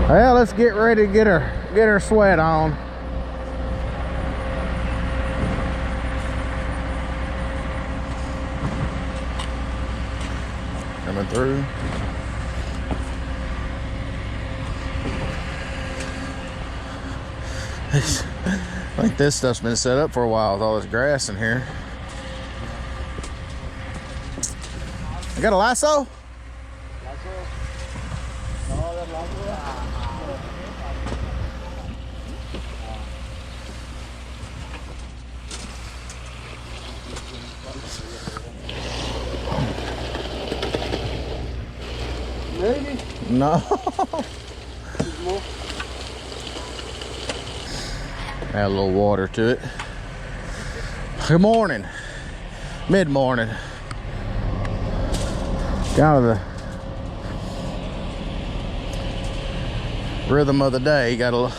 Well, let's get ready to get her sweat on. Coming through. I think this stuff's been set up for a while with all this grass in here. You got a lasso? Maybe? No. Add a little water to it. Good morning. Mid-morning. Kind of the rhythm of the day. Got or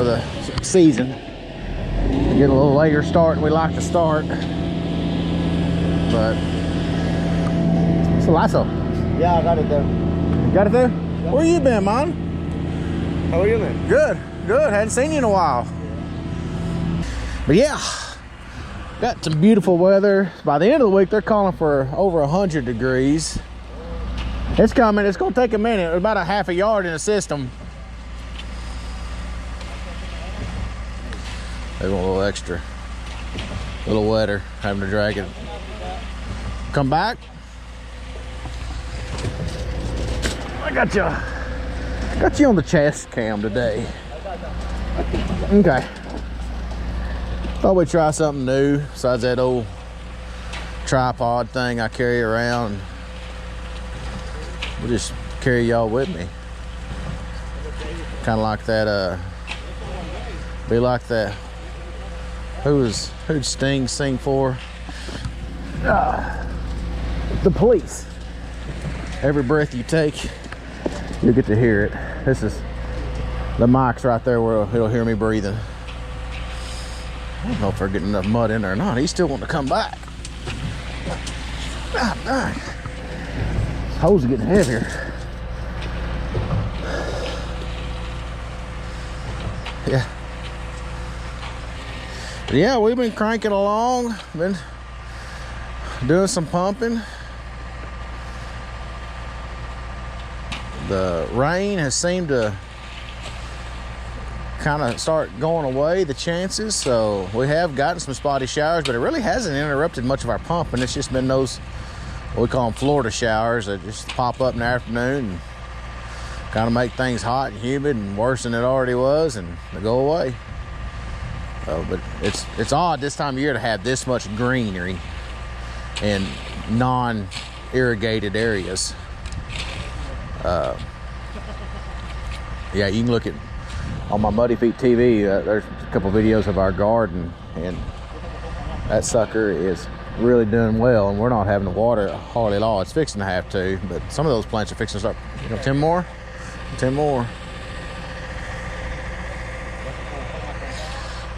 the season. We get a little later start than we like to start. But it's a lasso. Yeah, I got it there. You got it there? Yeah. Where you been, man? How are you, man? Good, good. Hadn't seen you in a while. But yeah, got some beautiful weather. By the end of the week, they're calling for over 100 degrees. It's coming. It's going to take a minute. About a half a yard in the system. They want a little extra, a little wetter, having to drag it. Come back. I got you on the chest cam today. Okay. Thought we'd try something new besides that old tripod thing I carry around. We'll just carry y'all with me. Kind of like that, be like that. Who'd Sting sing for? The Police. Every breath you take, you'll get to hear it. This is the mic's right there where he'll hear me breathing. I don't know if they're getting enough mud in there or not. He's still wanting to come back. God dang. This hose is getting heavier. Yeah. But yeah, we've been cranking along. Been doing some pumping. The rain has seemed to kind of start going away, the chances, so we have gotten some spotty showers, but it really hasn't interrupted much of our pumping. It's just been those, what we call them, Florida showers that just pop up in the afternoon and kind of make things hot and humid and worse than it already was, and they go away. But it's odd this time of year to have this much greenery in non-irrigated areas. Yeah, you can look at on my Muddyfeet TV. There's a couple videos of our garden, and that sucker is really doing well, and we're not having to water it hardly at all. It's fixing to have to, but some of those plants are fixing to start. 10 more.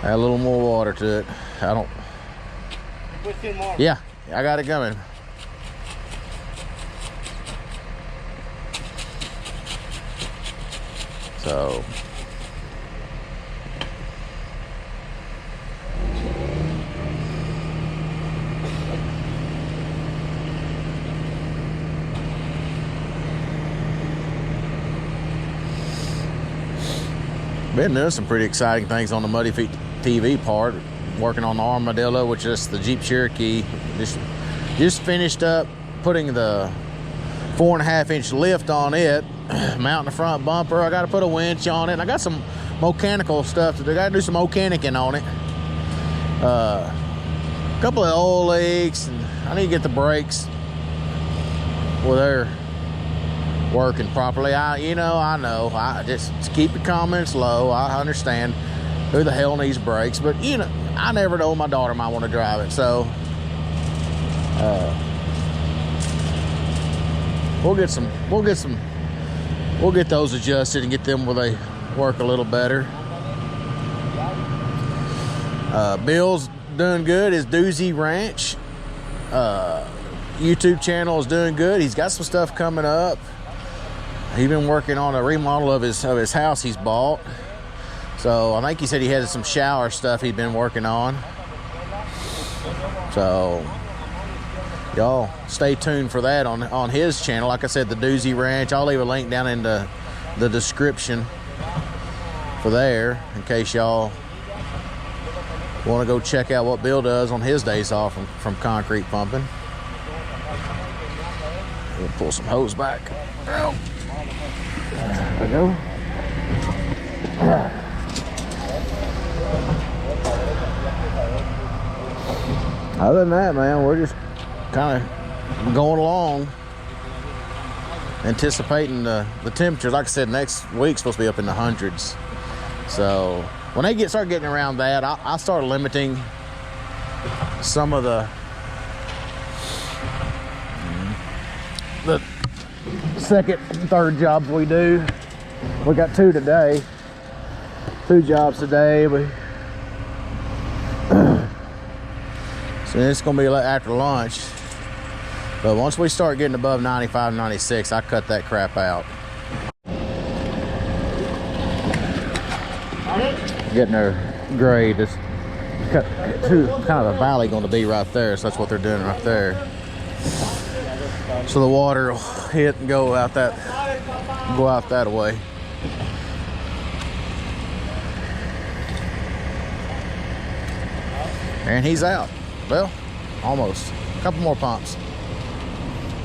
Add a little more water to it. I don't. Put 10 more. Yeah, I got it coming. So been doing some pretty exciting things on the Muddyfeet TV part. Working on the Armadillo, which is the Jeep Cherokee. Just finished up putting the 4.5-inch lift on it, mounting the front bumper. I got to put a winch on it, and I got some mechanical stuff. I got to do some mechanicking on it. A couple of oil leaks, and I need to get the brakes well, they're working properly. I know. I just keep it calm and slow. I understand who the hell needs brakes, but I never know my daughter might want to drive it, so we'll get those adjusted and get them where they work a little better. Bill's doing good. His Doozy Ranch YouTube channel is doing good. He's got some stuff coming up. He's been working on a remodel of his house he's bought. So I think he said he had some shower stuff he'd been working on. So y'all stay tuned for that on his channel. Like I said, the Doozy Ranch. I'll leave a link down in the description for there in case y'all want to go check out what Bill does on his days off from concrete pumping. We'll pull some hose back. There we go. Other than that, man, we're just kind of going along, anticipating the temperatures. Like I said, next week's supposed to be up in the hundreds. So when they start getting around that, I'll start limiting some of the second and third jobs we do. We got two jobs today. So it's gonna be after lunch. But once we start getting above 95, 96, I cut that crap out. Getting their grade. It's kind of a valley going to be right there, so that's what they're doing right there. So the water will hit and go out that way. And he's out. Well, almost. A couple more pumps.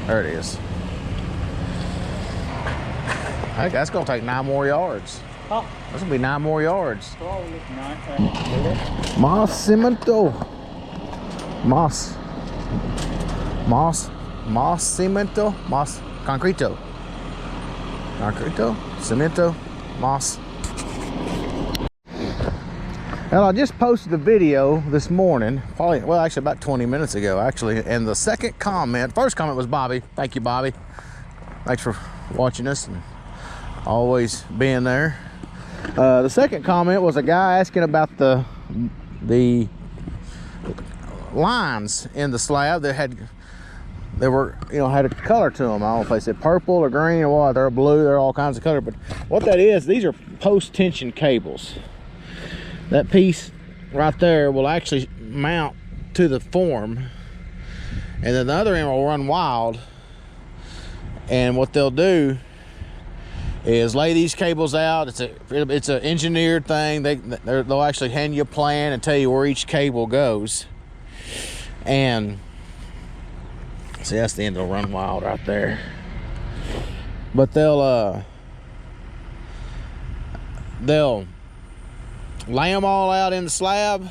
There it is. I think that's going to take 9 more yards. Oh. That's going to be 9 more yards. Mas cemento. Mas cemento. Mas concreto. Concreto. Cemento. Mas. Well, I just posted a video this morning, probably, well, actually about 20 minutes ago, actually. And the first comment was Bobby. Thank you, Bobby. Thanks for watching us and always being there. The second comment was a guy asking about the lines in the slab that had a color to them. I don't know if they said purple or green or what. They're blue. They're all kinds of color. But what that is, these are post-tension cables. That piece right there will actually mount to the form, and then the other end will run wild. And what they'll do is lay these cables out. It's an engineered thing. They'll actually hand you a plan and tell you where each cable goes. And see, that's the end. They'll run wild right there. But they'll lay them all out in the slab,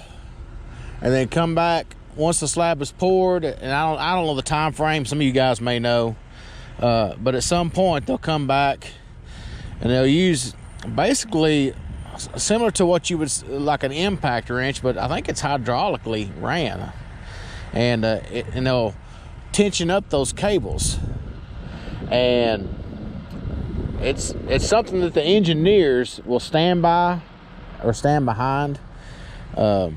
and then come back once the slab is poured. And I don't know the time frame. Some of you guys may know, but at some point they'll come back and they'll use basically similar to what you would like an impact wrench, but I think it's hydraulically ran, and they'll tension up those cables. And it's something that the engineers will stand by or stand behind. I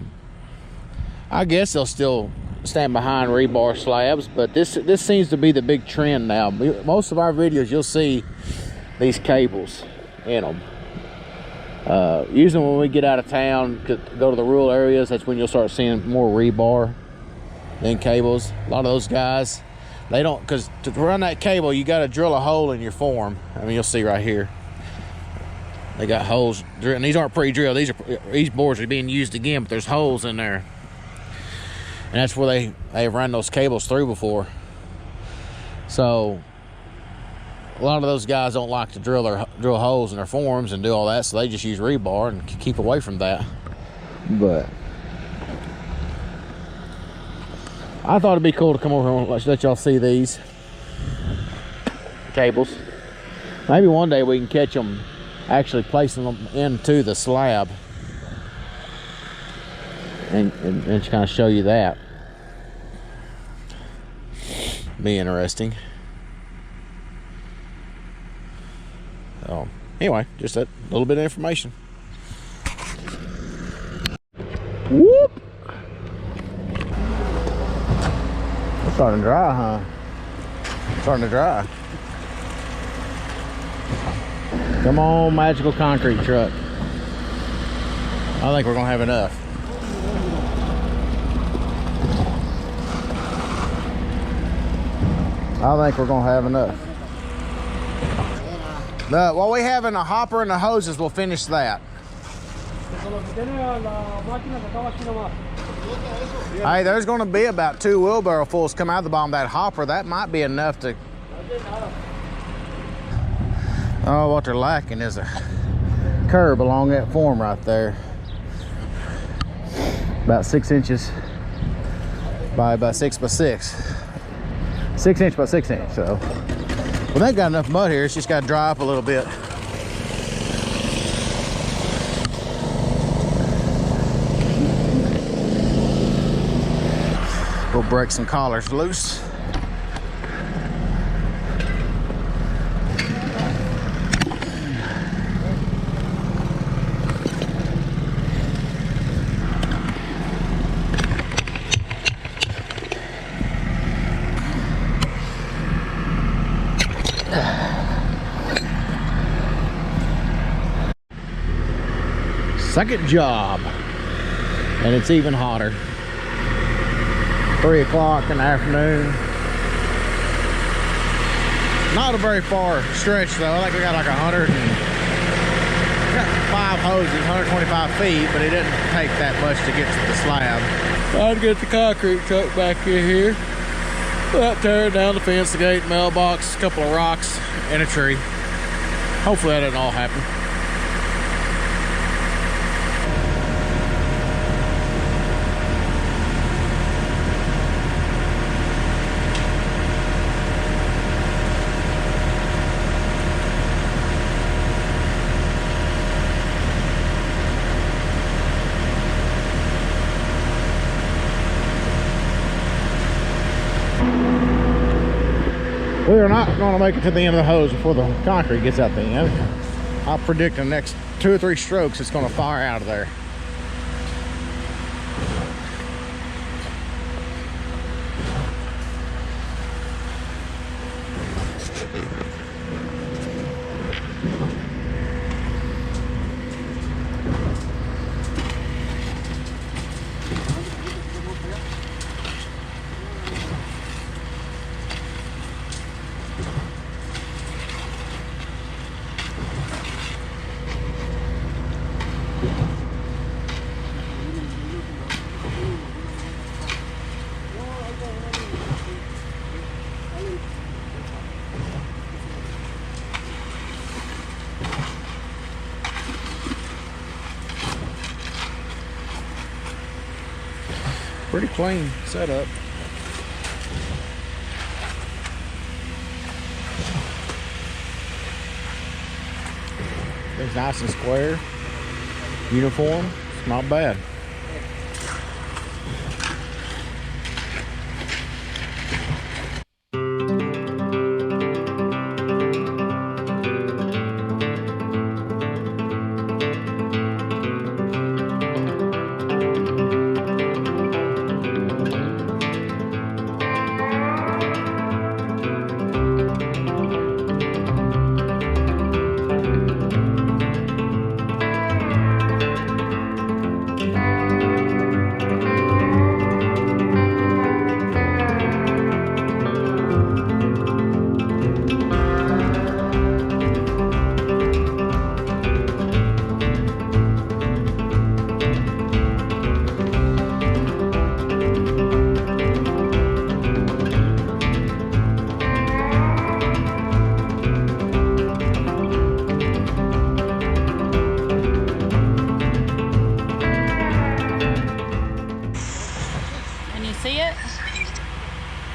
guess they'll still stand behind rebar slabs, but this seems to be the big trend now. Most of our videos, you'll see these cables in them. Usually when we get out of town, go to the rural areas, that's when you'll start seeing more rebar than cables. A lot of those guys, they don't, because to run that cable, you got to drill a hole in your form. I mean, you'll see right here. They got holes, and these aren't pre-drilled. These boards are being used again, but there's holes in there, and that's where they've run those cables through before. So a lot of those guys don't like to drill holes in their forms and do all that, so they just use rebar and keep away from that. But I thought it'd be cool to come over and let y'all see these cables. Maybe one day we can catch them actually placing them into the slab and kind of show you that. Be interesting. So anyway, just that little bit of information. Whoop! It's starting to dry, huh? It's starting to dry. Come on, magical concrete truck. I think we're gonna have enough. I think we're gonna have enough. While we having a hopper and the hoses, we'll finish that. Hey, there's gonna be about 2 wheelbarrow fulls come out of the bottom of that hopper. That might be enough to... Oh, what they're lacking is a curb along that form right there. About 6 inches by about 6 by 6. 6 inch by 6 inch, so. Well, they got enough mud here, it's just gotta dry up a little bit. We'll break some collars loose. Second job, and it's even hotter. 3 o'clock in the afternoon. Not a very far stretch though. I think we got like 5 hoses, 125 feet, but it didn't take that much to get to the slab. I'd get the concrete truck back in here. Without tearing down the fence, the gate, mailbox, a couple of rocks, and a tree. Hopefully that doesn't all happen. We are not going to make it to the end of the hose before the concrete gets out the end. I predict the next 2 or 3 strokes it's going to fire out of there. Pretty clean setup. It's nice and square. Uniform. It's not bad.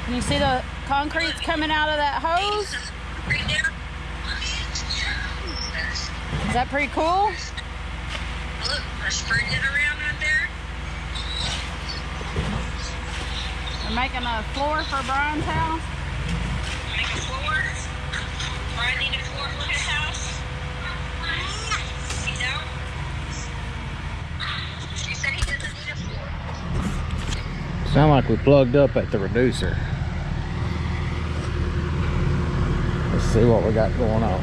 Can you see the concrete's coming out of that hose? Is that pretty cool? Look, I sprayed it around right there. We're making a floor for Brian's house. Make a floor. Brian need a floor for his house. You know? He said he doesn't need a floor. Sound like we plugged up at the reducer. Let's see what we got going on.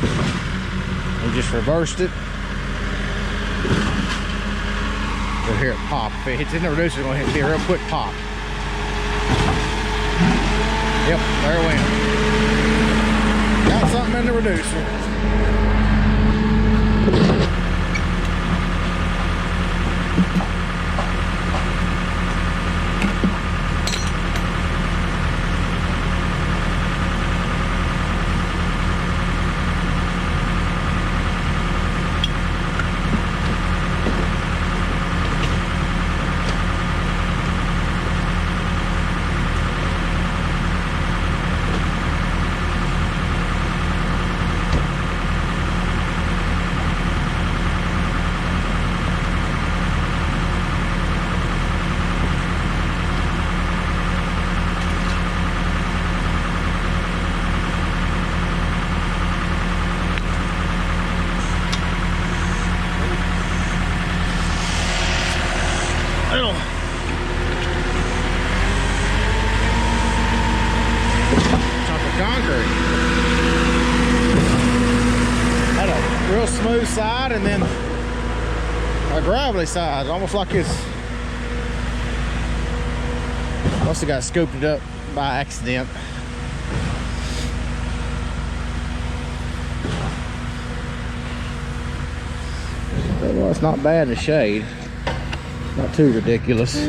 We just reversed it. You'll hear it pop. If it hits in the reducer, it's going to be a real quick pop. Yep, there it went. Got something in the reducer. Real smooth side and then a gravelly side, almost like it's must have got scooped it up by accident. Well, it's not bad in the shade, not too ridiculous.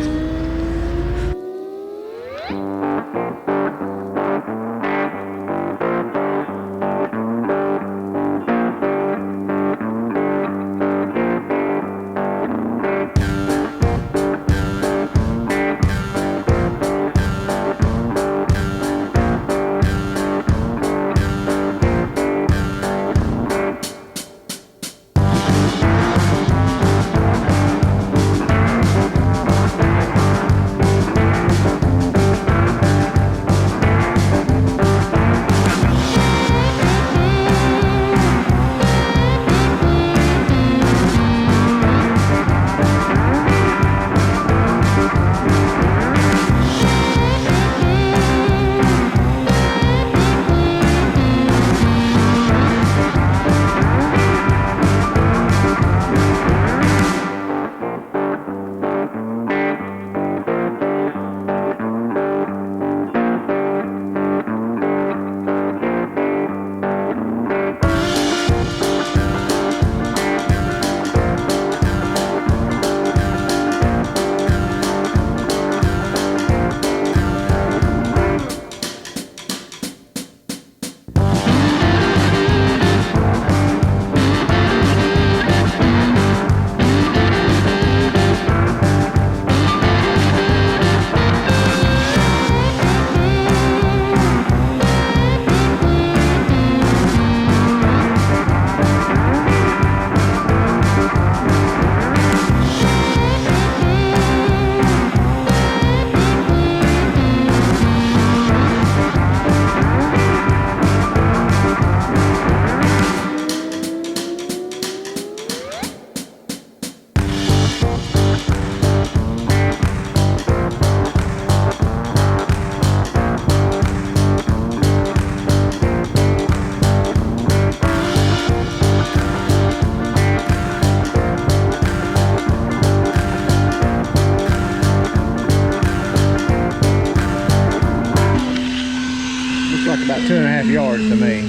About 2.5 yards to me.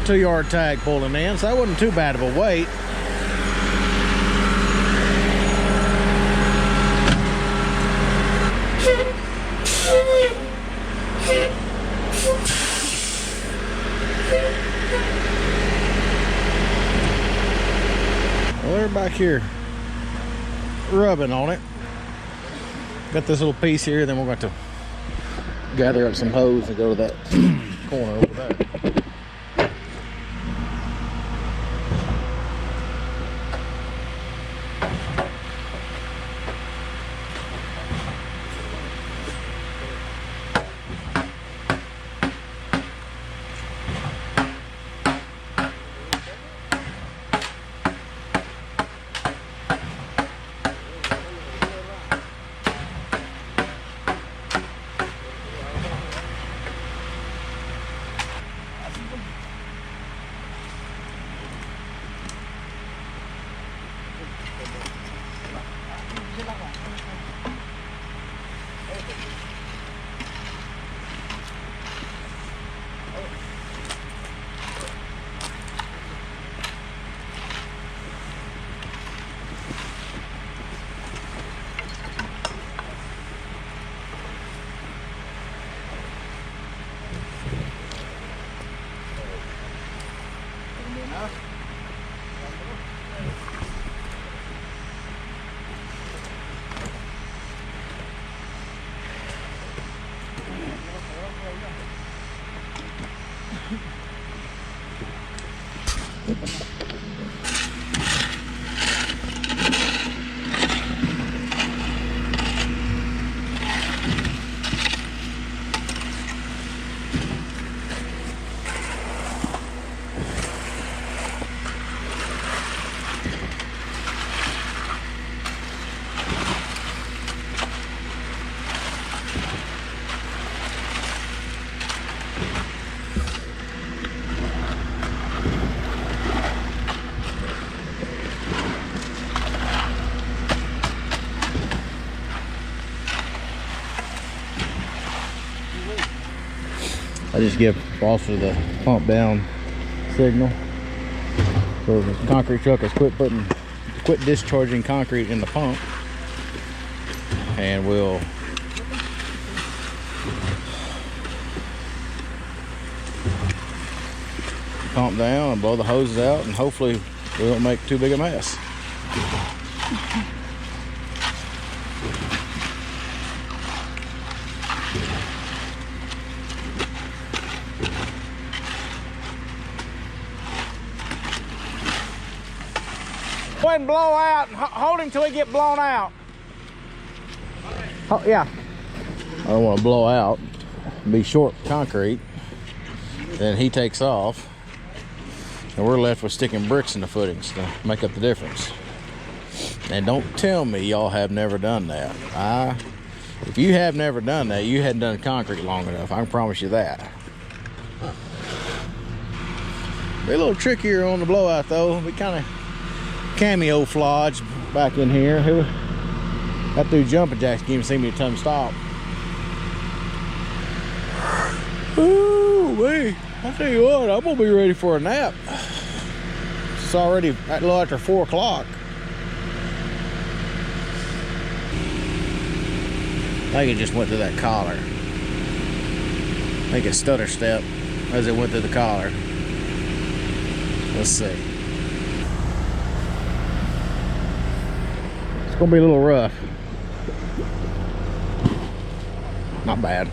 2-yard tag pulling in, so that wasn't too bad of a weight. Well, they're back here rubbing on it. Got this little piece here, then we're going to gather up some hose and go to that corner over there. I just give Foster the pump down signal. So the concrete truck has quit discharging concrete in the pump, and we'll pump down and blow the hoses out, and hopefully we don't make too big a mess. Go ahead and blow out, and hold him till he get blown out. Oh, yeah. I don't want to blow out, be short concrete, then he takes off, and we're left with sticking bricks in the footings to make up the difference. And don't tell me y'all have never done that. If you have never done that, you hadn't done concrete long enough. I can promise you that. Be a little trickier on the blowout though. We kind of cameo flodge back in here. That dude jumping jacks didn't even see me tell him stop. Ooh, wait. I tell you what, I'm gonna be ready for a nap. It's already a little after 4 o'clock. I think it just went through that collar. I think it stutter stepped as it went through the collar. Let's see. It's gonna be a little rough. Not bad.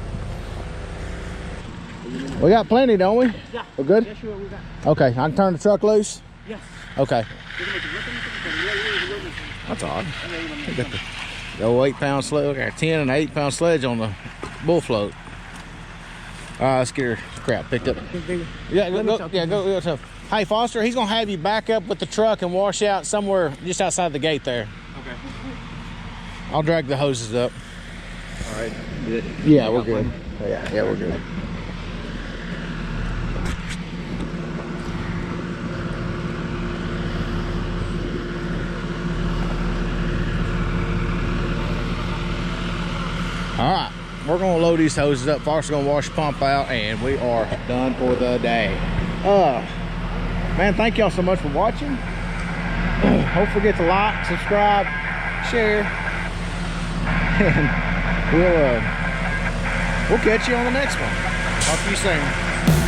We got plenty, don't we? Yeah. We're good? Yeah, sure, we got. Okay, I can turn the truck loose? Yes. Okay. That's odd. We got the old 8-pound sledge. We got a 10 and an 8-pound sledge on the bull float. All right, let's get her crap picked up. Yeah, go. Hey, Foster, he's gonna have you back up with the truck and wash out somewhere just outside the gate there. Okay. I'll drag the hoses up. All right. Good. Yeah, we're good. Yeah, we're good. All right, we're gonna load these hoses up. Foster's gonna wash the pump out, and we are done for the day. Man, thank y'all so much for watching. Don't forget to like, subscribe, share, and we'll catch you on the next one. Talk to you soon.